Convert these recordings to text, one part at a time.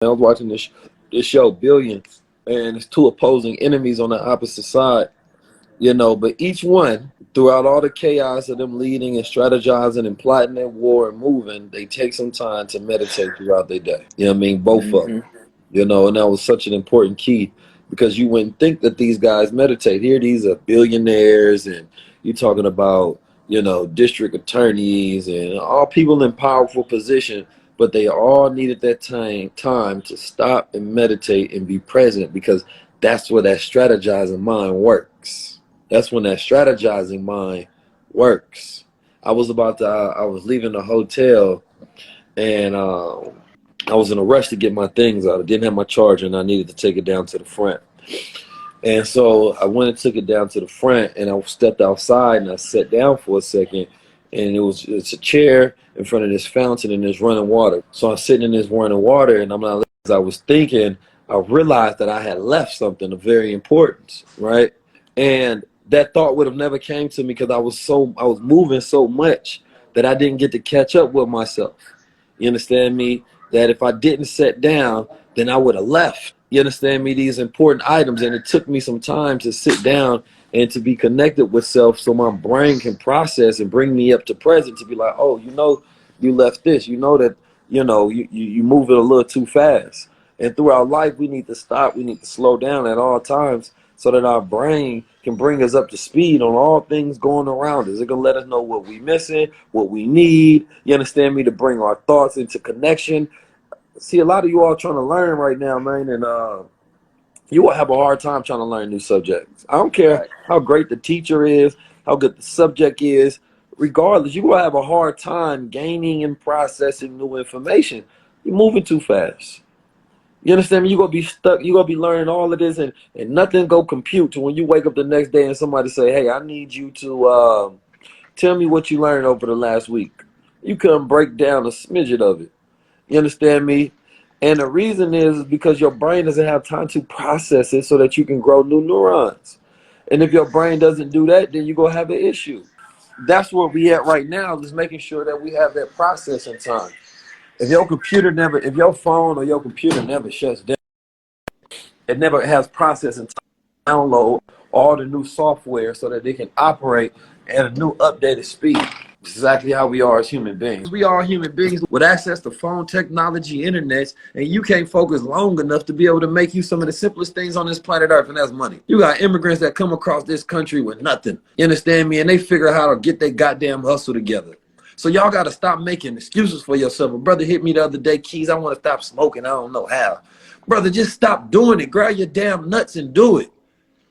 I was watching this show Billions, and it's two opposing enemies on the opposite side. But each one, throughout all the chaos of them leading and strategizing and plotting their war and moving, they take some time to meditate throughout their day. You know what I mean? Both of them. Mm-hmm. And that was such an important key because you wouldn't think that these guys meditate. Here, these are billionaires, and you're talking about, district attorneys and all people in powerful position, but they all needed that time to stop and meditate and be present because that's where that strategizing mind works. That's when that strategizing mind works. I was leaving the hotel and I was in a rush to get my things out. I didn't have my charger and I needed to take it down to the front. And so I went and took it down to the front and I stepped outside and I sat down for a second and it's a chair in front of this fountain and there's running water. So I'm sitting in this running water and as I was thinking, I realized that I had left something of very importance, right? And that thought would have never came to me because I was moving so much that I didn't get to catch up with myself. You understand me? That if I didn't sit down, then I would have left. You understand me? These important items. And it took me some time to sit down and to be connected with self so my brain can process and bring me up to present to be like, oh, you left this. That, you move it a little too fast. And throughout life, we need to stop. We need to slow down at all times so that our brain can bring us up to speed on all things going around us. It can let us know what we're missing, what we need, you understand me, to bring our thoughts into connection. See, a lot of you all trying to learn right now, man, and you will have a hard time trying to learn new subjects. I don't care how great the teacher is, how good the subject is. Regardless, you will have a hard time gaining and processing new information. You're moving too fast. You understand me? You're going to be stuck. You're going to be learning all of this and nothing go compute to when you wake up the next day and somebody say, hey, I need you to tell me what you learned over the last week. You couldn't break down a smidget of it. You understand me? And the reason is because your brain doesn't have time to process it so that you can grow new neurons. And if your brain doesn't do that, then you're going to have an issue. That's where we at right now, is making sure that we have that processing time. If your phone or your computer never shuts down, it never has processing time to download all the new software so that they can operate at a new updated speed. It's exactly how we are as human beings. We are human beings with access to phone technology, internet, and you can't focus long enough to be able to make you some of the simplest things on this planet Earth, and that's money. You got immigrants that come across this country with nothing. You understand me? And they figure out how to get their goddamn hustle together. So y'all got to stop making excuses for yourself. A brother hit me the other day, Keys, I want to stop smoking. I don't know how. Brother, just stop doing it. Grab your damn nuts and do it.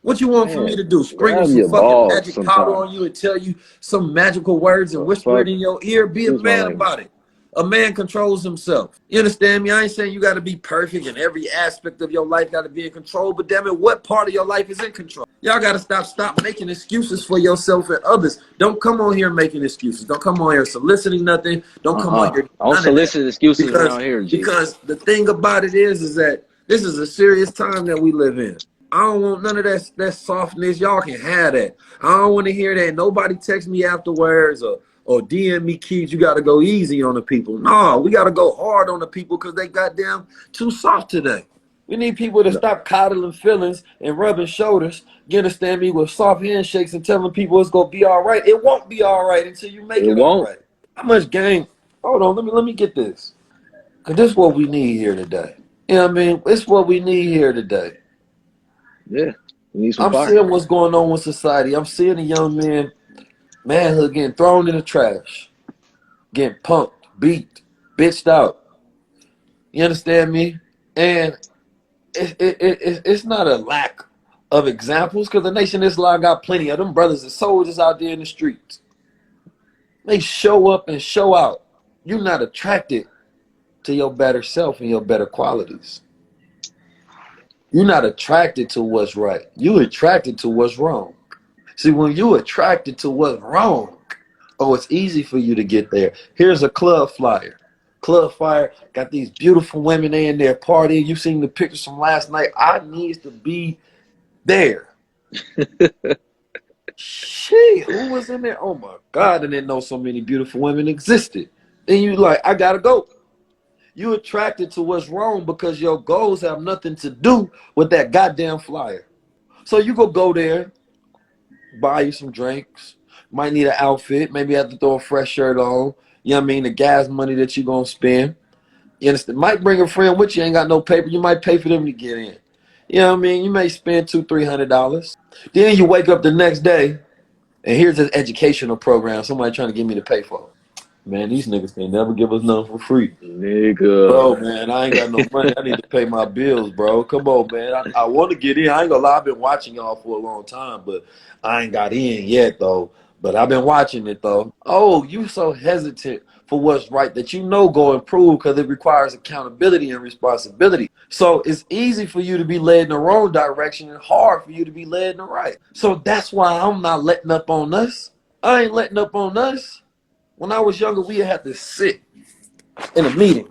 What you want for me to do? Sprinkle some fucking magic powder on you and tell you some magical words and whisper it in your ear? Be a man about it. A man controls himself. You understand me? I ain't saying you got to be perfect and every aspect of your life got to be in control, but damn it, what part of your life is in control? Y'all got to stop making excuses for yourself and others. Don't come on here making excuses. Don't come on here soliciting nothing. Don't come on here. I don't solicit excuses around here, G. Because the thing about it is that this is a serious time that we live in. I don't want none of that softness. Y'all can have that. I don't want to hear that. Nobody text me afterwards or DM me, Keys, you got to go easy on the people. No, we got to go hard on the people because they goddamn too soft today. We need people to stop coddling feelings and rubbing shoulders, you understand me, with soft handshakes and telling people it's going to be all right. It won't be all right until you make it all right. How much game? Hold on, let me get this. Because this is what we need here today. You know what I mean? It's what we need here today. Yeah. I'm seeing what's going on with society. I'm seeing the young men, manhood getting thrown in the trash, getting punked, beat, bitched out. You understand me? And it's not a lack of examples because the Nation Islam got plenty of them brothers and soldiers out there in the streets. They show up and show out. You're not attracted to your better self and your better qualities. You're not attracted to what's right. You're attracted to what's wrong. See, when you're attracted to what's wrong, it's easy for you to get there. Here's a club flyer. Club flyer got these beautiful women in there partying. You seen the pictures from last night. I needs to be there. Shit, who was in there? Oh my God, I didn't know so many beautiful women existed. And you like, I gotta go. You attracted to what's wrong because your goals have nothing to do with that goddamn flyer. So you go there, buy you some drinks, might need an outfit, maybe have to throw a fresh shirt on. You know what I mean? The gas money that you're gonna spend. You understand? Might bring a friend with you, ain't got no paper. You might pay for them to get in. You know what I mean? You may spend $200-$300. Then you wake up the next day and here's an educational program somebody trying to get me to pay for. Man, these niggas can never give us nothing for free. Nigga. Bro, man, I ain't got no money. I need to pay my bills, bro. Come on, man. I want to get in. I ain't gonna lie. I've been watching y'all for a long time, but I ain't got in yet, though. But I've been watching it, though. Oh, you so hesitant for what's right that you know go improve because it requires accountability and responsibility. So it's easy for you to be led in the wrong direction and hard for you to be led in the right. So that's why I'm not letting up on us. I ain't letting up on us. When I was younger, we had to sit in a meeting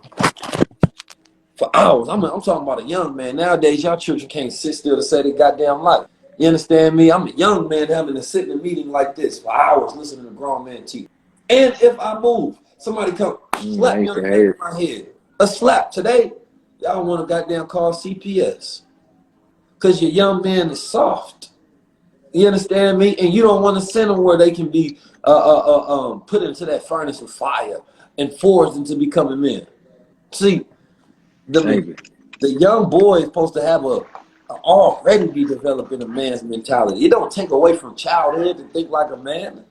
for hours. I'm talking about a young man. Nowadays, y'all children can't sit still to say they goddamn life. You understand me? I'm a young man having to sit in a meeting like this for hours listening to grown men teach. And if I move, somebody come slap me on the back of my head. A slap. Today, y'all want to goddamn call CPS. Because your young man is soft. You understand me? And you don't want to send them where they can be put into that furnace of fire and forced into becoming men. See, the young boy is supposed to have already be developing a man's mentality. It don't take away from childhood to think like a man.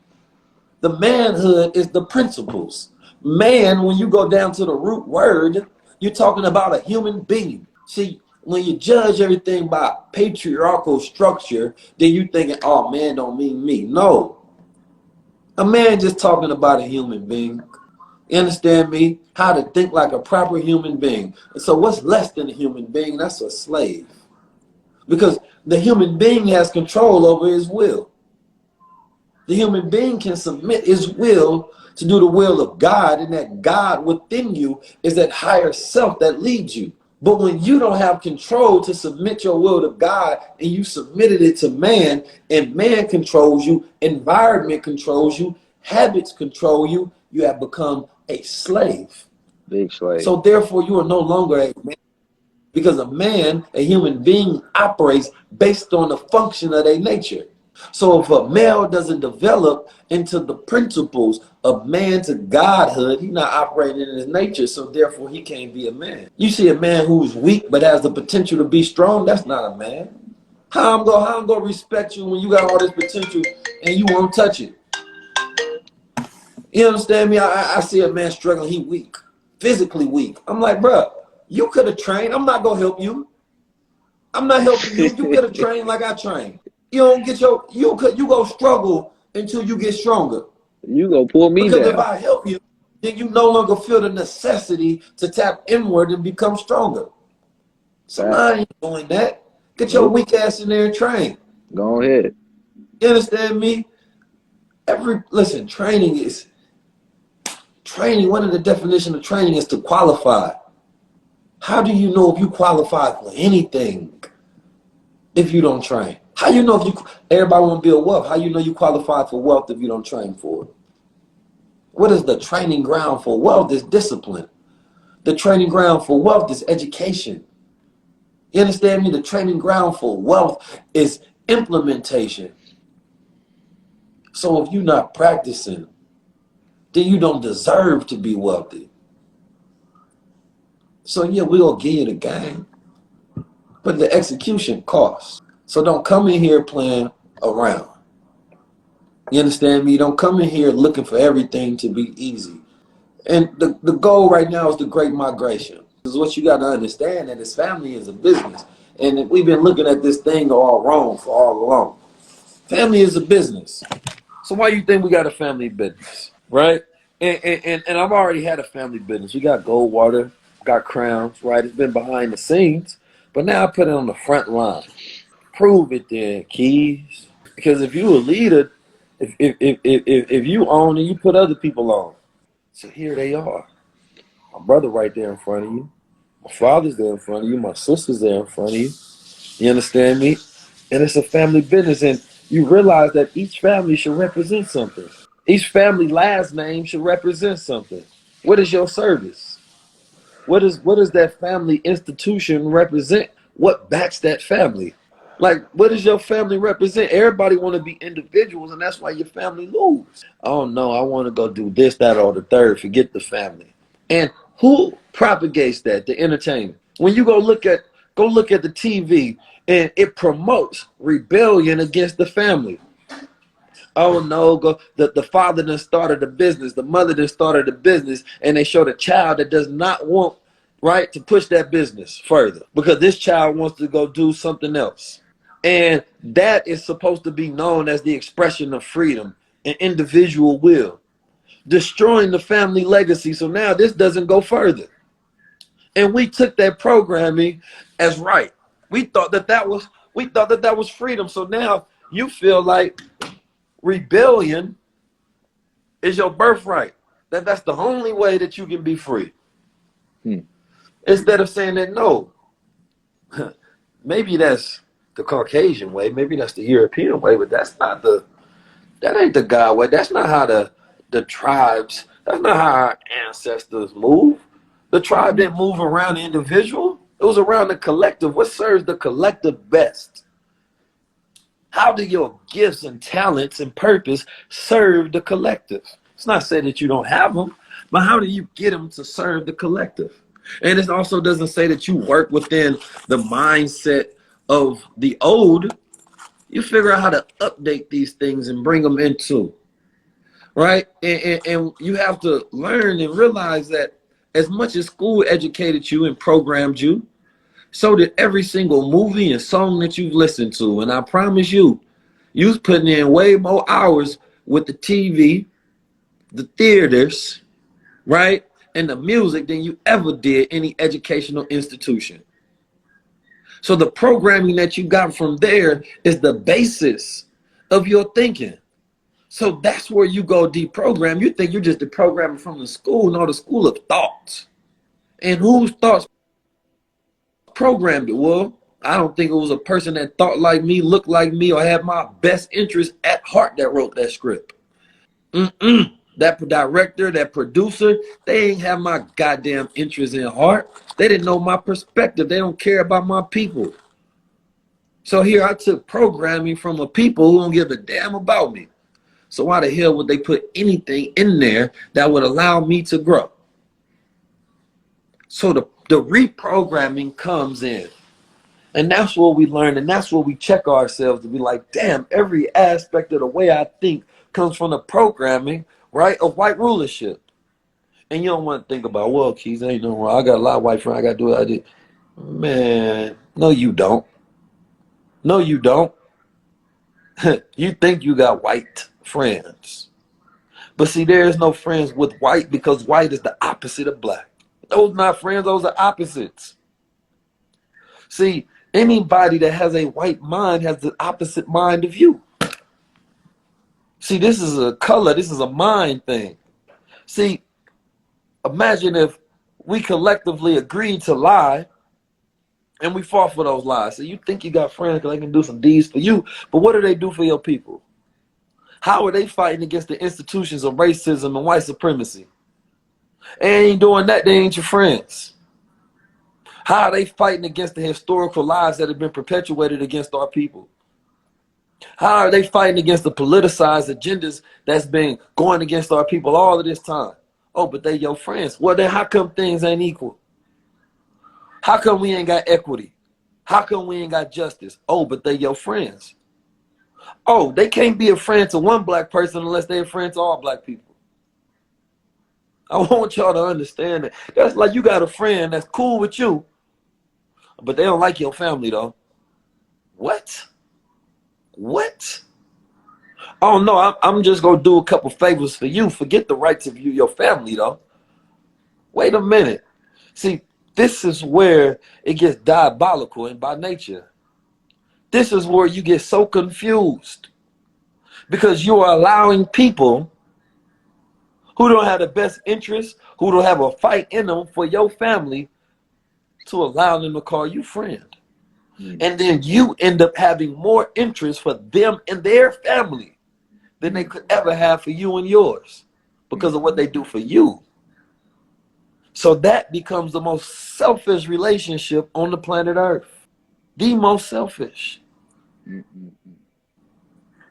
The manhood is the principles. Man, when you go down to the root word, you're talking about a human being. See, when you judge everything by patriarchal structure, then you thinking, oh, man don't mean me. No. A man just talking about a human being. You understand me? How to think like a proper human being. And so what's less than a human being? That's a slave. Because the human being has control over his will. The human being can submit his will to do the will of God, and that God within you is that higher self that leads you. But when you don't have control to submit your will to God and you submitted it to man, and man controls you, environment controls you, habits control you, you have become a slave. Big slave. So therefore you are no longer a man, because a man, a human being, operates based on the function of their nature. So if a male doesn't develop into the principles of man to godhood, he's not operating in his nature, so therefore he can't be a man. You see a man who's weak but has the potential to be strong, that's not a man. How I'm gonna respect you when you got all this potential and you won't touch it? You understand me? I see a man struggling, he weak, physically weak. I'm like, bro, you could have trained. I'm not gonna help you. I'm not helping you. You could have trained like I trained. You don't get you go struggle until you get stronger. You go pull me because down. If I help you, then you no longer feel the necessity to tap inward and become stronger. So now I ain't doing that. Get your weak ass in there and train. Go ahead. You understand me? Listen, training. One of the definitions of training is to qualify. How do you know if you qualify for anything if you don't train? How you know everybody want to build wealth? How you know you qualify for wealth if you don't train for it? What is the training ground for wealth? Is discipline. The training ground for wealth is education. You understand me? The training ground for wealth is implementation. So if you're not practicing, then you don't deserve to be wealthy. So yeah, we'll give you the game, but the execution costs. So don't come in here playing around. You understand me? Don't come in here looking for everything to be easy. And the goal right now is the great migration. This is what you got to understand, that this family is a business. And we've been looking at this thing all wrong for all along. Family is a business. So why you think we got a family business, right? And I've already had a family business. We got Goldwater, got Crowns, right? It's been behind the scenes, but now I put it on the front line. Prove it then, Keys. Because if you a leader, if you own it, you put other people on. So here they are. My brother right there in front of you. My father's there in front of you. My sister's there in front of you. You understand me? And it's a family business, and you realize that each family should represent something. Each family last name should represent something. What is your service? what does that family institution represent? What backs that family? Like, what does your family represent? Everybody want to be individuals, and that's why your family lose. Oh no, I want to go do this, that, or the third. Forget the family. And who propagates that? The entertainment. When you go look at the TV, and it promotes rebellion against the family. Oh no, go the father done started a business, the mother done started a business, and they show the child that does not want, right, to push that business further because this child wants to go do something else. And that is supposed to be known as the expression of freedom and individual will, destroying the family legacy. So now this doesn't go further. And we took that programming as right. We thought that that was freedom. So now you feel like rebellion is your birthright. That's the only way that you can be free. Hmm. Instead of saying that no, maybe that's the Caucasian way, maybe that's the European way, but that ain't the God way. That's not how the tribes. That's not how our ancestors move. The tribe didn't move around the individual. It was around the collective. What serves the collective best? How do your gifts and talents and purpose serve the collective? It's not saying that you don't have them, but how do you get them to serve the collective? And it also doesn't say that you work within the mindset of the old. You figure out how to update these things and bring them into, right? And you have to learn and realize that as much as school educated you and programmed you, so did every single movie and song that you've listened to. And I promise you, you're putting in way more hours with the TV, the theaters, right? And the music than you ever did any educational institution. So the programming that you got from there is the basis of your thinking. So that's where you go deprogram. You think you're just deprogramming from the school, no, the school of thoughts. And whose thoughts programmed it? Well, I don't think it was a person that thought like me, looked like me, or had my best interest at heart that wrote that script. That director, that producer, they ain't have my goddamn interest in heart. They didn't know my perspective. They don't care about my people. So here I took programming from a people who don't give a damn about me. So why the hell would they put anything in there that would allow me to grow? So the reprogramming comes in. And that's what we learn, and that's what we check ourselves to be like, damn, every aspect of the way I think comes from the programming, right, of white rulership. And you don't want to think about, well, Keys, ain't no wrong. I got a lot of white friends. I got to do what I did. Man, no, you don't. No, you don't. You think you got white friends. But see, there is no friends with white because white is the opposite of black. Those not friends, those are opposites. See, anybody that has a white mind has the opposite mind of you. See, this is a color, this is a mind thing. See, imagine if we collectively agreed to lie and we fought for those lies. So you think you got friends because they can do some deeds for you, but what do they do for your people? How are they fighting against the institutions of racism and white supremacy? They ain't doing that, they ain't your friends. How are they fighting against the historical lies that have been perpetuated against our people? How are they fighting against the politicized agendas that's been going against our people all of this time? Oh, but they your friends. Well, then how come things ain't equal? How come we ain't got equity? How come we ain't got justice? Oh, but they your friends. Oh, they can't be a friend to one black person unless they're a friend to all black people. I want y'all to understand that. That's like you got a friend that's cool with you, but they don't like your family though. What? What? Oh no, I'm just gonna do a couple favors for you. Forget the rights of your family though. Wait a minute. See, this is where it gets diabolical and by nature. This is where you get so confused because you are allowing people who don't have the best interest, who don't have a fight in them for your family, to allow them to call you friend. And then you end up having more interest for them and their family than they could ever have for you and yours because of what they do for you. So that becomes the most selfish relationship on the planet Earth. The most selfish.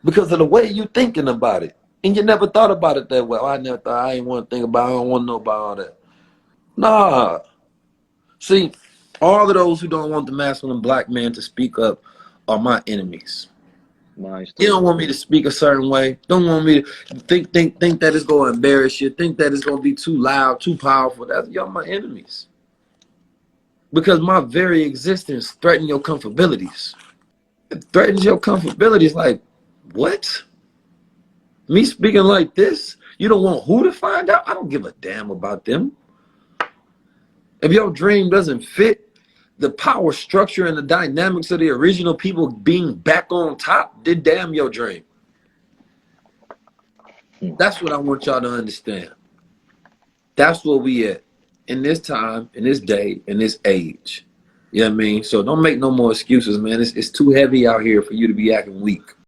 Because of the way you thinking about it. And you never thought about it that way. Oh, I never thought, I ain't want to think about it. I don't want to know about all that. Nah. See, all of those who don't want the masculine black man to speak up are my enemies. Mine You too. don't want me to speak a certain way. Don't want me to think that it's going to embarrass you. Think that it's going to be too loud, too powerful. That's y'all my enemies. Because my very existence threatens your comfortabilities. It threatens your comfortabilities. Like, what? Me speaking like this? You don't want who to find out? I don't give a damn about them. If your dream doesn't fit the power structure and the dynamics of the original people being back on top, then damn your dream. That's what I want y'all to understand. That's where we at in this time, in this day, in this age. You know what I mean? So don't make no more excuses, man. It's too heavy out here for you to be acting weak.